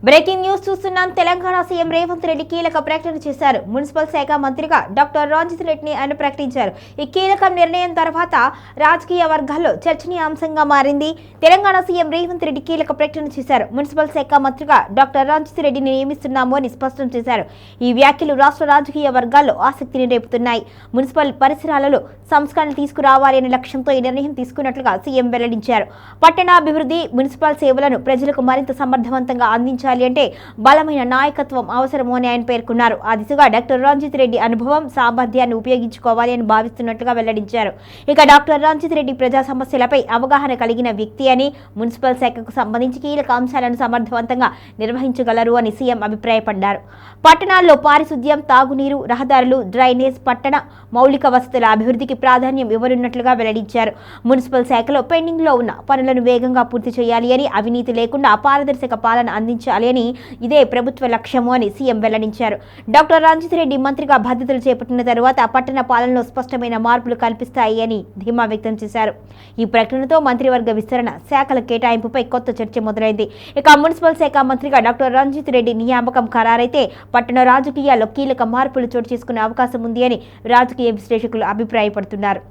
Breaking news చూస్తున్నాం. Telangana CM Revanth Reddy కీలక ప్రకటన చేశారు. మున్సిపల్ శాఖ మంత్రిగా డాక్టర్ రంజిత్ రెడ్డిని ఆయన ప్రకటించారు. ఈ కీలక నిర్ణయం తర్వాత రాజకీయ వర్గాల్లో చర్చనీయాంశంగా మారింది. తెలంగాణ సీఎం రేవంత్ రెడ్డి కీలక ప్రకటన చేశారు. మున్సిపల్ శాఖ మంత్రిగా డాక్టర్ రంజిత్ రెడ్డిని నియమిస్తున్నాము అని స్పష్టం చేశారు. ఈ వ్యాఖ్యలు రాష్ట్ర రాజకీయ వర్గాల్లో ఆసక్తిని రేపుతున్నాయి. మున్సిపల్ పరిసరాలలో సంస్కరణలు తీసుకురావాలి అనే లక్ష్యంతో ఈ నిర్ణయం తీసుకున్నట్లుగా సీఎం వెల్లడించారు. పట్టణాభివృద్ధి, మున్సిపల్ సేవలను ప్రజలకు మరింత సమర్థవంతంగా అందించాలి అంటే బలమైన నాయకత్వం అవసరము అని ఆయన పేర్కొన్నారు. ఆ దిశగా డాక్టర్ రంజిత్ రెడ్డి అనుభవం, సామర్థ్యాన్ని ఉపయోగించుకోవాలి అని భావిస్తున్నట్లుగా వెల్లడించారు. ఇక డాక్టర్ రంజిత్ రెడ్డి ప్రజా సమస్యలపై అవగాహన కలిగిన వ్యక్తి అని, మున్సిపల్ శాఖకు సంబంధించి కీలక అంశాలను సమర్థవంతంగా నిర్వహించగలరు అని సీఎం అభిప్రాయపడ్డారు. పట్టణాల్లో పారిశుద్ధ్యం, తాగునీరు, రహదారులు, డ్రైనేజ్, పట్టణ మౌలిక వసతుల అభివృద్ధికి ప్రాధాన్యం ఇవ్వనున్నట్లుగా వెల్లడించారు. మున్సిపల్ శాఖలో పెండింగ్ లో ఉన్న పనులను వేగంగా పూర్తి చేయాలి అని, అవినీతి లేకుండా పారదర్శక పాలన అందించాలి అని ఇదే ప్రభుత్వ లక్ష్యము అని సీఎం వెల్లడించారు. డాక్టర్ రంజిత్ రెడ్డి మంత్రిగా బాధ్యతలు చేపట్టిన తరువాత పట్టణ పాలనలో స్పష్టమైన మార్పులు కల్పిస్తాయి అని ధీమా వ్యక్తం చేశారు. ఈ ప్రకటనతో మంత్రివర్గ విస్తరణ, శాఖల కేటాయింపుపై కొత్త చర్చ మొదలైంది. ఇక మున్సిపల్ శాఖ మంత్రిగా డాక్టర్ రంజిత్ రెడ్డి నియామకం ఖరారైతే పట్టణ రాజకీయాల్లో కీలక మార్పులు చోటు చేసుకునే అవకాశం ఉంది అని రాజకీయ విశ్లేషకులు అభిప్రాయపడుతున్నారు.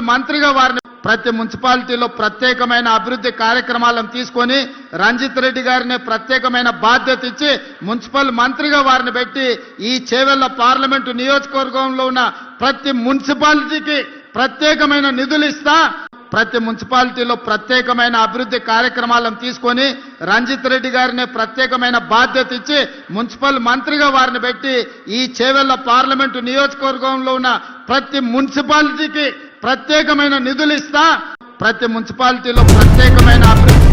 మంత్రిగా వారిని ప్రతి మున్సిపాలిటీలో ప్రత్యేకమైన అభివృద్ధి కార్యక్రమాలను తీసుకొని రంజిత్ రెడ్డి గారిని ప్రత్యేకమైన బాధ్యత ఇచ్చి మున్సిపల్ మంత్రిగా వారిని పెట్టి ఈ చేవెళ్ల పార్లమెంటు నియోజకవర్గంలో ఉన్న ప్రతి మున్సిపాలిటీకి ప్రత్యేకమైన నిధులు ఇస్తా, ప్రతి మున్సిపాలిటీలో ప్రత్యేకమైన అభివృద్ధి కార్యక్రమాలను తీసుకొని రంజిత్ రెడ్డి గారిని ప్రత్యేకమైన బాధ్యత ఇచ్చి మున్సిపల్ మంత్రిగా వారిని పెట్టి ఈ చేవెళ్ల పార్లమెంటు నియోజకవర్గంలో ఉన్న ప్రతి మున్సిపాలిటీకి ప్రత్యేకమైన నిధులు ఇస్తా, ప్రతి మున్సిపాలిటీలో ప్రత్యేకమైన అభివృద్ధి